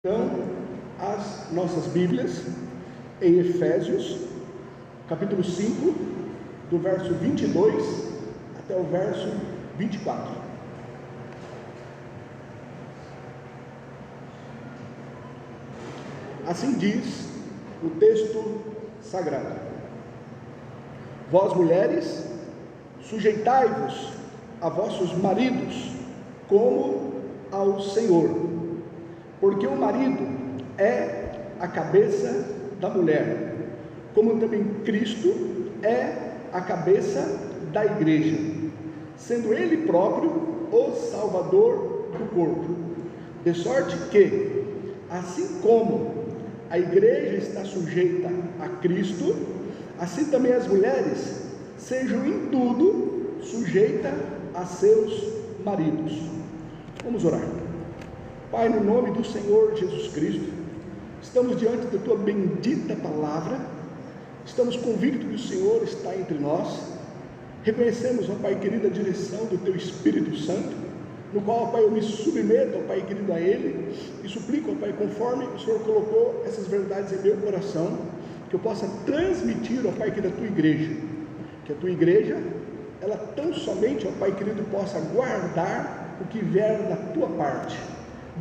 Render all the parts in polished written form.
Então, as nossas Bíblias em Efésios, capítulo 5, do verso 22 até o verso 24. Assim diz o texto sagrado: Vós, mulheres, sujeitai-vos a vossos maridos, como ao Senhor. Porque o marido é a cabeça da mulher, como também Cristo é a cabeça da igreja, sendo Ele próprio o Salvador do corpo. De sorte que, assim como a igreja está sujeita a Cristo, assim também as mulheres sejam em tudo sujeitas a seus maridos. Vamos orar. Pai, no nome do Senhor Jesus Cristo, estamos diante da Tua bendita palavra, estamos convictos que o Senhor está entre nós, reconhecemos, ó Pai querido, a direção do Teu Espírito Santo, no qual, ó Pai, eu me submeto, ó Pai querido, a Ele, e suplico, ó Pai, conforme o Senhor colocou essas verdades em meu coração, que eu possa transmitir, ó Pai querido, a Tua igreja, que a Tua igreja, ela tão somente, ó Pai querido, possa guardar o que vier da Tua parte.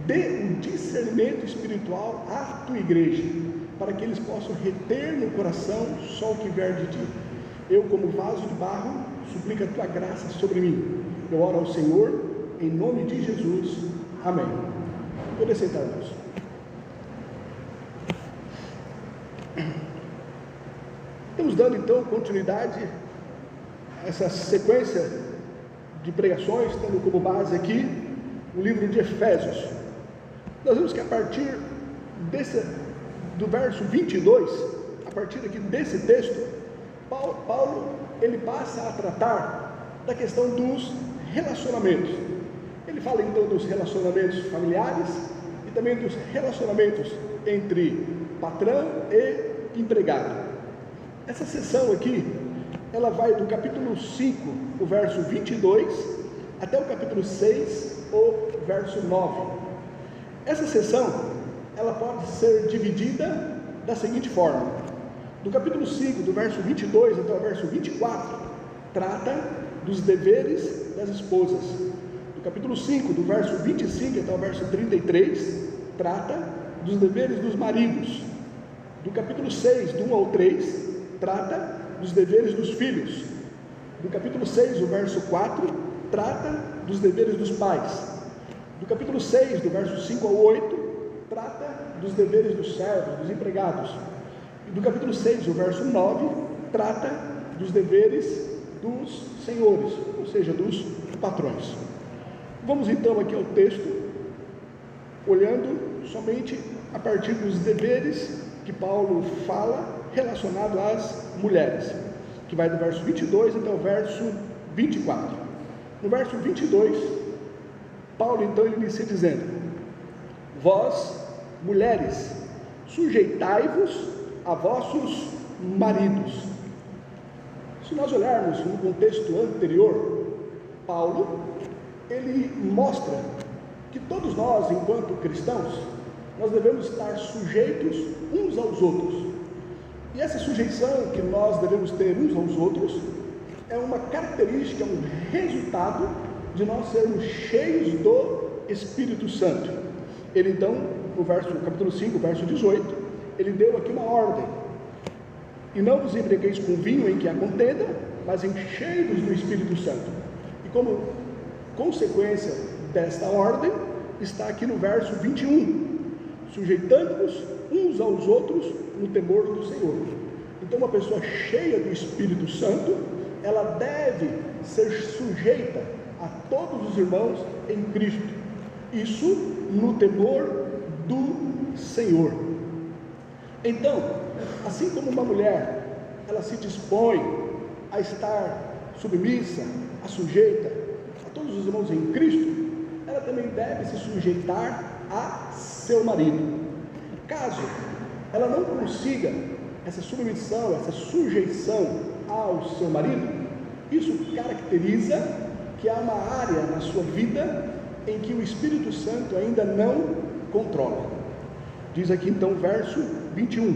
Dê um discernimento espiritual à Tua igreja, para que eles possam reter no coração só o que vier de Ti. Eu, como vaso de barro, suplico a Tua graça sobre mim. Eu oro ao Senhor, em nome de Jesus. Amém. Pode sentar, irmãos. Estamos dando então continuidade a essa sequência de pregações, tendo como base aqui o livro de Efésios. Nós vemos que a partir do verso 22, a partir aqui desse texto, Paulo ele passa a tratar da questão dos relacionamentos. Ele fala então dos relacionamentos familiares e também dos relacionamentos entre patrão e empregado. Essa sessão aqui, ela vai do capítulo 5, o verso 22, até o capítulo 6, o verso 9. Essa sessão, ela pode ser dividida da seguinte forma: do capítulo 5, do verso 22 até o verso 24, trata dos deveres das esposas. Do capítulo 5, do verso 25 até o verso 33, trata dos deveres dos maridos. Do capítulo 6, do 1 ao 3, trata dos deveres dos filhos. Do capítulo 6, o verso 4, trata dos deveres dos pais. Do capítulo 6, do verso 5 ao 8, trata dos deveres dos servos, dos empregados. E do capítulo 6, o verso 9, trata dos deveres dos senhores, ou seja, dos patrões. Vamos então aqui ao texto, olhando somente a partir dos deveres que Paulo fala relacionado às mulheres, que vai do verso 22 até o verso 24. No verso 22, Paulo então inicia dizendo: Vós, mulheres, sujeitai-vos a vossos maridos. Se nós olharmos no contexto anterior, Paulo, ele mostra que todos nós, enquanto cristãos, nós devemos estar sujeitos uns aos outros. E essa sujeição que nós devemos ter uns aos outros é uma característica, um resultado de nós sermos cheios do Espírito Santo. Ele então, no capítulo 5, verso 18, ele deu aqui uma ordem: e não vos embriagueis com vinho em que há contenda, mas enchei-vos do Espírito Santo. E como consequência desta ordem, está aqui no verso 21, sujeitando-vos uns aos outros no temor do Senhor. Então, uma pessoa cheia do Espírito Santo, ela deve ser sujeita a todos os irmãos em Cristo, isso no temor do Senhor. Então, assim como uma mulher, ela se dispõe a estar submissa, a sujeita a todos os irmãos em Cristo, ela também deve se sujeitar a seu marido. Caso ela não consiga essa submissão, essa sujeição ao seu marido, isso caracteriza que há uma área na sua vida em que o Espírito Santo ainda não controla. Diz aqui então, verso 21,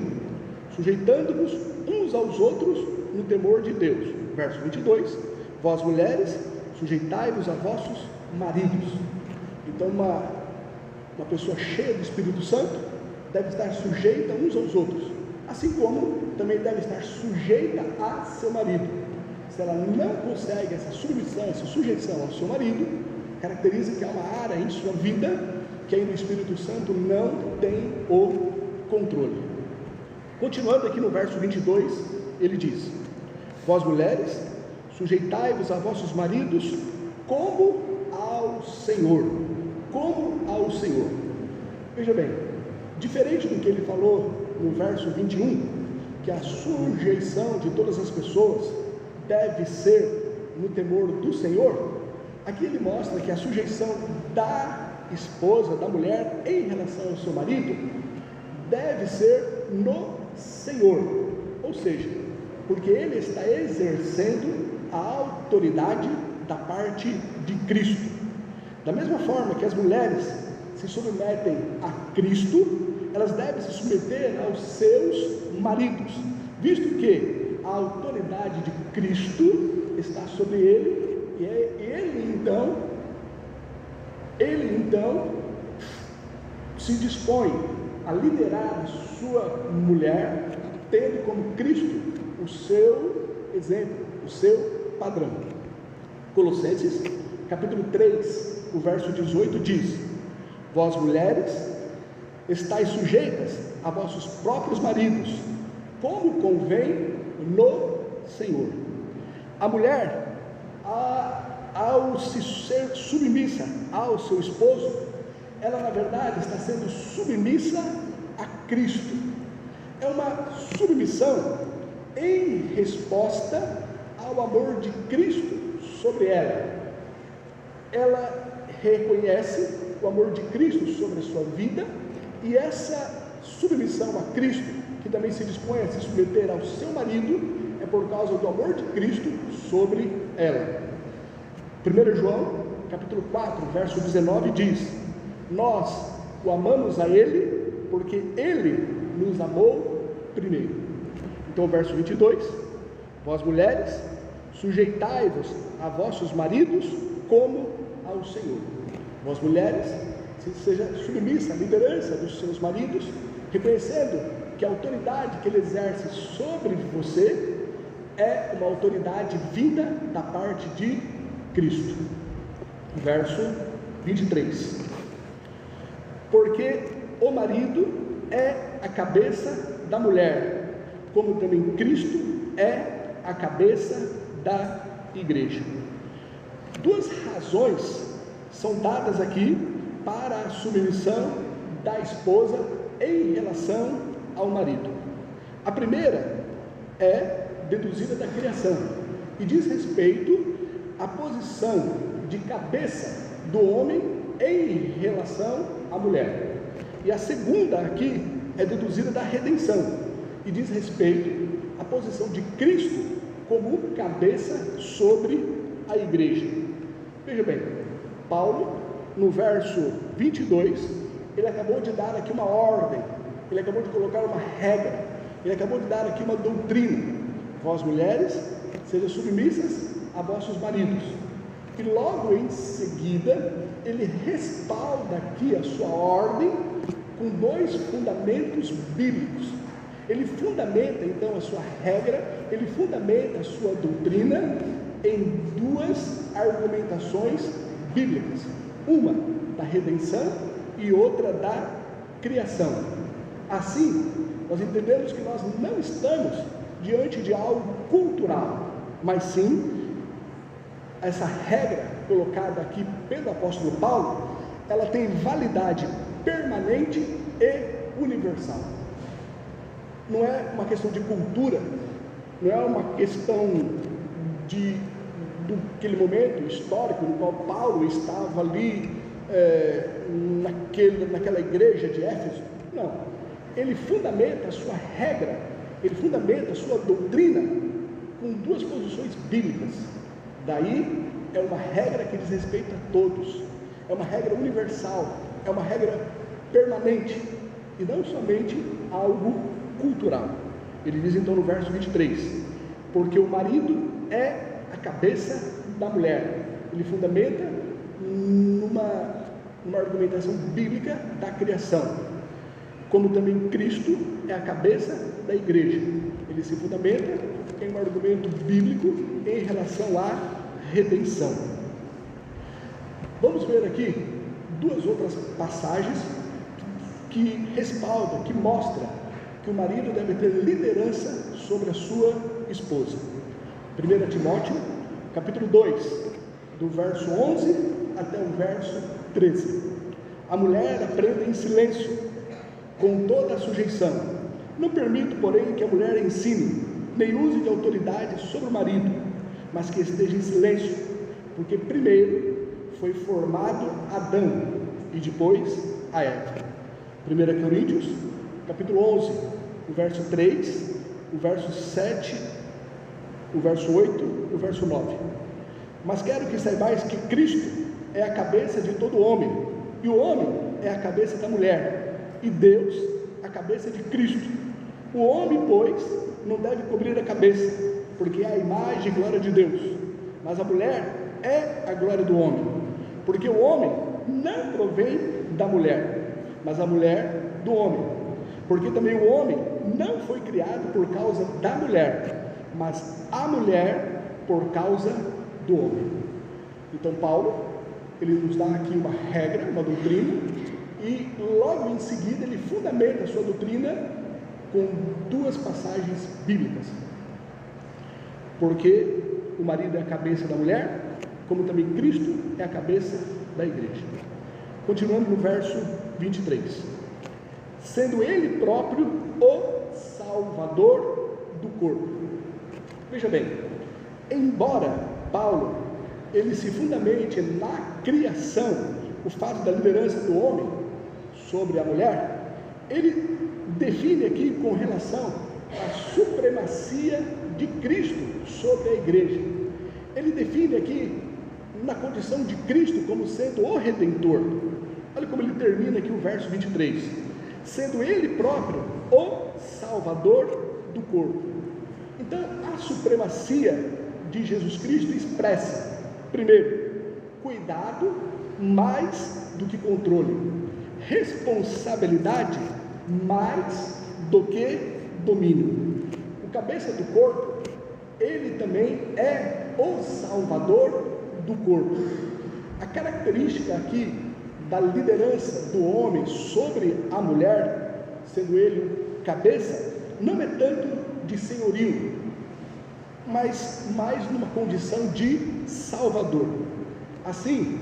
sujeitando-vos uns aos outros no temor de Deus. Verso 22, vós mulheres, sujeitai-vos a vossos maridos. Então uma pessoa cheia do Espírito Santo deve estar sujeita uns aos outros, assim como também deve estar sujeita a seu marido. Se ela não consegue essa submissão, essa sujeição ao seu marido, caracteriza que há uma área em sua vida que ainda o Espírito Santo não tem o controle. Continuando aqui no verso 22, ele diz: vós mulheres, sujeitai-vos a vossos maridos como ao Senhor. Como ao Senhor. Veja bem, diferente do que ele falou no verso 21, que a sujeição de todas as pessoas deve ser no temor do Senhor, aqui ele mostra que a sujeição da esposa, da mulher, em relação ao seu marido, deve ser no Senhor, ou seja, porque ele está exercendo a autoridade da parte de Cristo. Da mesma forma que as mulheres se submetem a Cristo, elas devem se submeter aos seus maridos, visto que a autoridade de Cristo está sobre ele, e ele então se dispõe a liderar a sua mulher, tendo como Cristo o seu exemplo, o seu padrão. Colossenses capítulo 3, o verso 18 diz: vós mulheres, estáis sujeitas a vossos próprios maridos, como convém no Senhor. A mulher, ao se ser submissa ao seu esposo, ela na verdade está sendo submissa a Cristo. É uma submissão em resposta ao amor de Cristo sobre ela. Ela reconhece o amor de Cristo sobre a sua vida, e essa submissão a Cristo, que também se dispõe a se submeter ao seu marido, é por causa do amor de Cristo sobre ela. 1 João capítulo 4, verso 19 diz: nós o amamos a Ele, porque Ele nos amou primeiro. Então, verso 22, vós mulheres, sujeitai-vos a vossos maridos como ao Senhor. Vós mulheres, seja submissa à liderança dos seus maridos, reconhecendo que a autoridade que ele exerce sobre você é uma autoridade vinda da parte de Cristo. Verso 23, porque o marido é a cabeça da mulher, como também Cristo é a cabeça da igreja. Duas razões são dadas aqui para a submissão da esposa em relação ao marido. A primeira é deduzida da criação e diz respeito à posição de cabeça do homem em relação à mulher. E a segunda aqui é deduzida da redenção e diz respeito à posição de Cristo como cabeça sobre a igreja. Veja bem, Paulo, no verso 22, ele acabou de dar aqui uma ordem, ele acabou de colocar uma regra, ele acabou de dar aqui uma doutrina: vós mulheres, sejam submissas a vossos maridos. E logo em seguida, ele respalda aqui a sua ordem com dois fundamentos bíblicos. Ele fundamenta então a sua regra, ele fundamenta a sua doutrina em duas argumentações bíblicas, uma da redenção e outra da criação. Assim, nós entendemos que nós não estamos diante de algo cultural, mas sim essa regra colocada aqui pelo apóstolo Paulo, ela tem validade permanente e universal. Não é uma questão de cultura, não é uma questão daquele momento histórico no qual Paulo estava ali naquela igreja de Éfeso. Não, ele fundamenta a sua regra, ele fundamenta a sua doutrina com duas posições bíblicas. Daí é uma regra que diz respeito a todos, é uma regra universal, é uma regra permanente. e não somente algo cultural. Ele diz então no verso 23, porque o marido é a cabeça da mulher. Ele fundamenta numa argumentação bíblica da criação, como também Cristo é a cabeça da igreja. Ele se fundamenta em um argumento bíblico em relação à redenção. Vamos ver aqui duas outras passagens que respaldam, que mostram que o marido deve ter liderança sobre a sua esposa. 1 Timóteo, capítulo 2, do verso 11 até o verso 13. A mulher aprenda em silêncio, com toda a sujeição. Não permito, porém, que a mulher ensine, nem use de autoridade sobre o marido, mas que esteja em silêncio, porque primeiro foi formado Adão, e depois a Eva. 1 Coríntios, capítulo 11, o verso 3, o verso 7, o verso 8 e o verso 9. Mas quero que saibais que Cristo é a cabeça de todo homem, e o homem é a cabeça da mulher, e Deus a cabeça de Cristo. O homem, pois, não deve cobrir a cabeça, porque é a imagem e glória de Deus, mas a mulher é a glória do homem, porque o homem não provém da mulher, mas a mulher do homem, porque também o homem não foi criado por causa da mulher, mas a mulher por causa do homem. Então Paulo, ele nos dá aqui uma regra, uma doutrina, e logo em seguida ele fundamenta a sua doutrina com duas passagens bíblicas, porque o marido é a cabeça da mulher, como também Cristo é a cabeça da igreja. Continuando no verso 23, sendo ele próprio o Salvador do corpo. Veja bem, embora Paulo ele se fundamente na criação, o fato da liderança do homem sobre a mulher, ele define aqui com relação à supremacia de Cristo sobre a igreja. Ele define aqui na condição de Cristo como sendo o Redentor. Olha como ele termina aqui o verso 23, sendo ele próprio o Salvador do corpo. Então a supremacia de Jesus Cristo expressa, primeiro, cuidado mais do que controle, responsabilidade mais do que domínio. O cabeça do corpo, ele também é o Salvador do corpo. A característica aqui da liderança do homem sobre a mulher, sendo ele cabeça, não é tanto de senhorio, mas mais numa condição de salvador. Assim,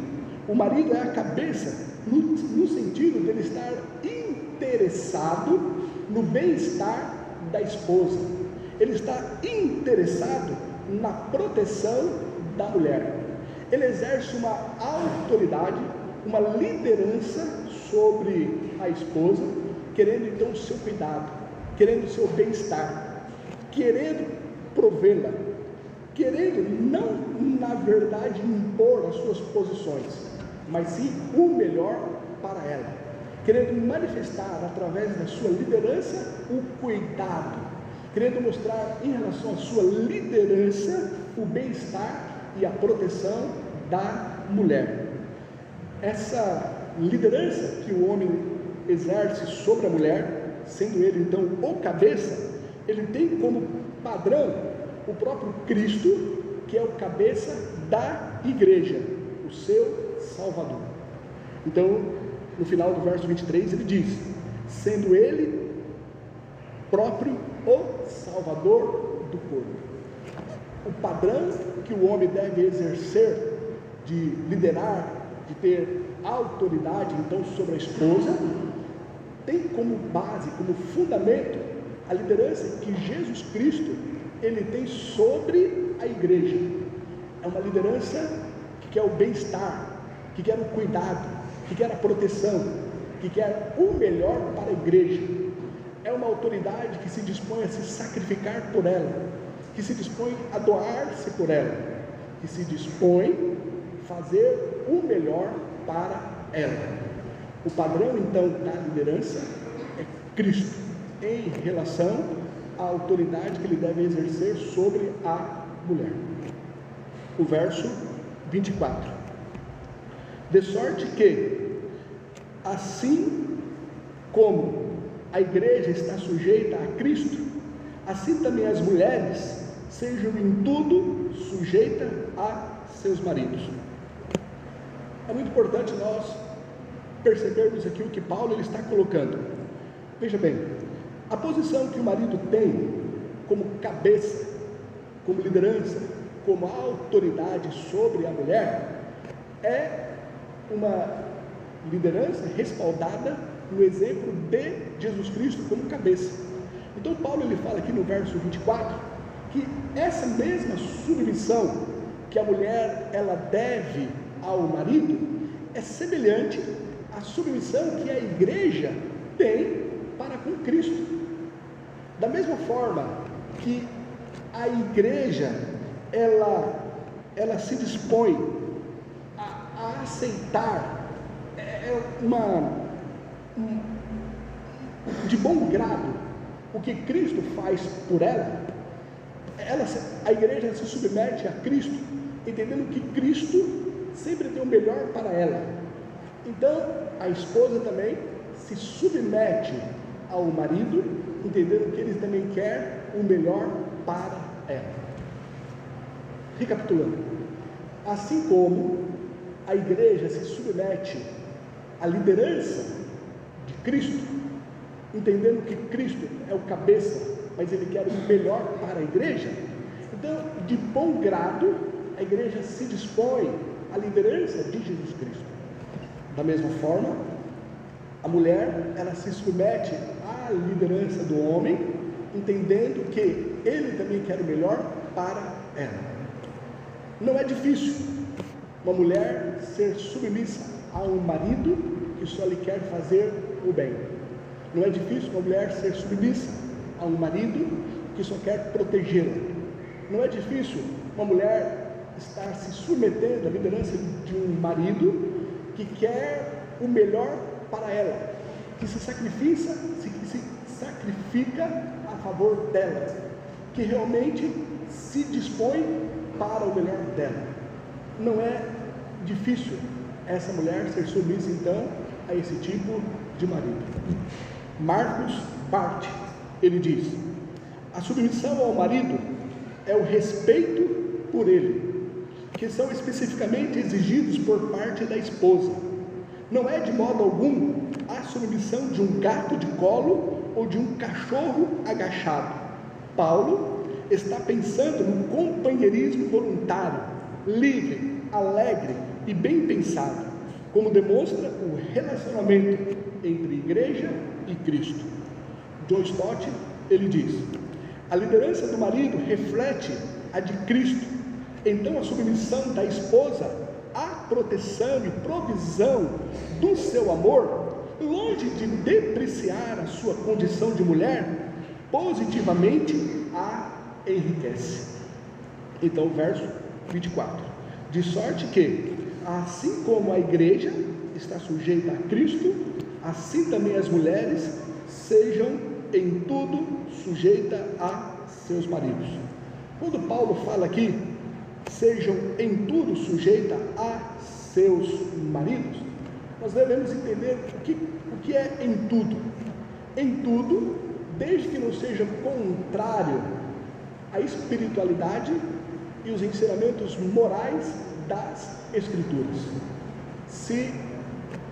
o marido é a cabeça no sentido de ele estar interessado no bem-estar da esposa, ele está interessado na proteção da mulher, ele exerce uma autoridade, uma liderança sobre a esposa, querendo então o seu cuidado, querendo o seu bem-estar, querendo provê-la, querendo não na verdade impor as suas posições, mas sim o melhor para ela, querendo manifestar através da sua liderança o cuidado, querendo mostrar em relação à sua liderança o bem-estar e a proteção da mulher. Essa liderança que o homem exerce sobre a mulher, sendo ele então o cabeça, ele tem como padrão o próprio Cristo, que é o cabeça da igreja, o seu Salvador. Então, no final do verso 23, ele diz, sendo ele próprio o Salvador do corpo. O padrão que o homem deve exercer, de liderar, de ter autoridade então sobre a esposa, tem como base, como fundamento, a liderança que Jesus Cristo ele tem sobre a igreja. É uma liderança que quer o bem-estar, que quer o cuidado, que quer a proteção, que quer o melhor para a igreja. É uma autoridade que se dispõe a se sacrificar por ela, que se dispõe a doar-se por ela, que se dispõe a fazer o melhor para ela. O padrão então da liderança é Cristo, em relação à autoridade que ele deve exercer sobre a mulher. O verso 24: de sorte que, assim como a igreja está sujeita a Cristo, assim também as mulheres sejam em tudo sujeitas a seus maridos. É muito importante nós percebermos aqui o que Paulo ele está colocando. Veja bem, a posição que o marido tem como cabeça, como liderança, como autoridade sobre a mulher, é uma liderança respaldada no exemplo de Jesus Cristo como cabeça. Então Paulo ele fala aqui no verso 24 que essa mesma submissão que a mulher ela deve ao marido é semelhante à submissão que a igreja tem para com Cristo. Da mesma forma que a igreja ela se dispõe a aceitar de bom grado o que Cristo faz por ela, a igreja se submete a Cristo, entendendo que Cristo sempre tem o melhor para ela. Então a esposa também se submete ao marido, entendendo que ele também quer o melhor para ela. Recapitulando, assim como a igreja se submete à liderança de Cristo, entendendo que Cristo é o cabeça, mas ele quer o melhor para a igreja, então de bom grado a igreja se dispõe à liderança de Jesus Cristo. Da mesma forma, a mulher ela se submete à liderança do homem, entendendo que ele também quer o melhor para ela. Não é difícil uma mulher ser submissa a um marido que só lhe quer fazer o bem. Não é difícil uma mulher ser submissa a um marido que só quer protegê-la. Não é difícil uma mulher estar se submetendo à liderança de um marido que quer o melhor para ela, que se sacrifica a favor dela, que realmente se dispõe para o melhor dela. Não é difícil essa mulher ser submissa então a esse tipo de marido. Marcos Bart, ele diz: a submissão ao marido é o respeito por ele, que são especificamente exigidos por parte da esposa. Não é de modo algum a submissão de um gato de colo ou de um cachorro agachado. Paulo está pensando no companheirismo voluntário, livre, alegre e bem pensado, como demonstra o relacionamento entre igreja e Cristo. John Stott, ele diz: a liderança do marido reflete a de Cristo. Então a submissão da esposa à proteção e provisão do seu amor, longe de depreciar a sua condição de mulher, positivamente a enriquece. Então verso 24: de sorte que, assim como a igreja está sujeita a Cristo, assim também as mulheres sejam em tudo sujeitas a seus maridos. Quando Paulo fala aqui, sejam em tudo sujeitas a seus maridos, nós devemos entender o que é em tudo. Em tudo, desde que não seja contrário à espiritualidade e os ensinamentos morais das Escrituras. Se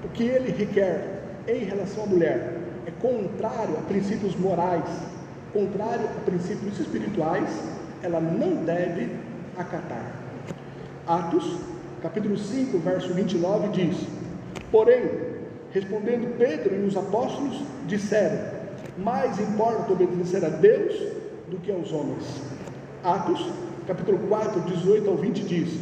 o que ele requer em relação à mulher é contrário a princípios morais, contrário a princípios espirituais, ela não deve acatar. Atos, capítulo 5, verso 29 diz: porém, respondendo Pedro e os apóstolos, disseram: mais importa obedecer a Deus do que aos homens. Atos, capítulo 4, 18 ao 20 diz: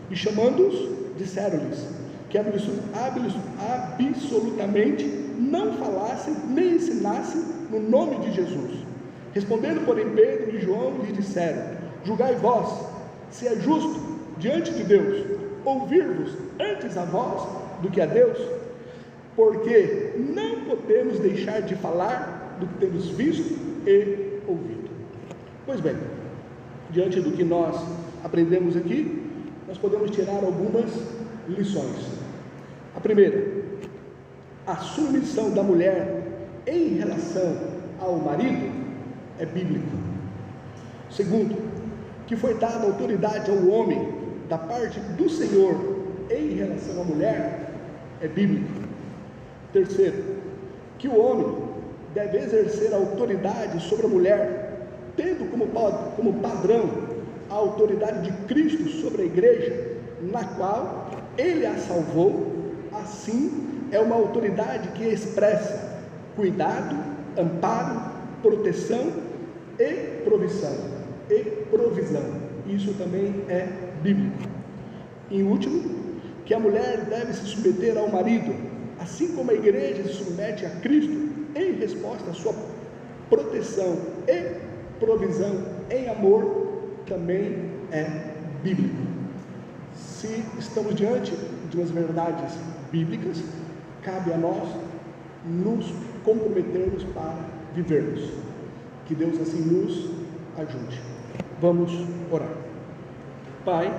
e chamando-os, disseram-lhes que absolutamente não falassem nem ensinassem no nome de Jesus. Respondendo, porém, Pedro e João lhes disseram: julgai vós se é justo diante de Deus ouvir-vos antes a vós do que a Deus. porque não podemos deixar de falar do que temos visto e ouvido. Pois bem, diante do que nós aprendemos aqui, nós podemos tirar algumas lições. A primeira, a submissão da mulher em relação ao marido é bíblica. Segundo, que foi dada autoridade ao homem da parte do Senhor em relação à mulher é bíblico. Terceiro, que o homem deve exercer a autoridade sobre a mulher, tendo como padrão a autoridade de Cristo sobre a igreja, na qual ele a salvou. Assim, é uma autoridade que expressa cuidado, amparo, proteção e provisão. Isso também é bíblico. Em último, que a mulher deve se submeter ao marido, assim como a igreja se submete a Cristo, em resposta à sua proteção e provisão em amor, também é bíblico. Se estamos diante de umas verdades bíblicas, cabe a nós nos comprometermos para vivermos. Que Deus assim nos ajude. Vamos orar. Pai,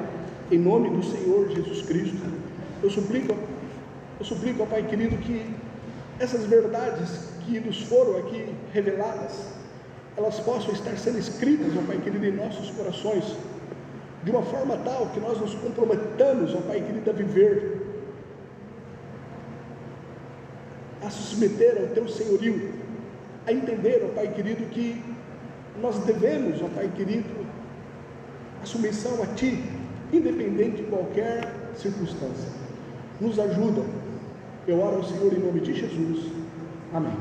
em nome do Senhor Jesus Cristo, eu suplico, ó Pai querido, que essas verdades que nos foram aqui reveladas, elas possam estar sendo escritas, ó Pai querido, em nossos corações, de uma forma tal que nós nos comprometamos, ó Pai querido, a viver, a se submeter ao Teu senhorio, a entender, ó Pai querido, que nós devemos, ó Pai querido, a submissão a Ti, independente de qualquer circunstância. Nos ajuda. Eu oro ao Senhor em nome de Jesus. Amém.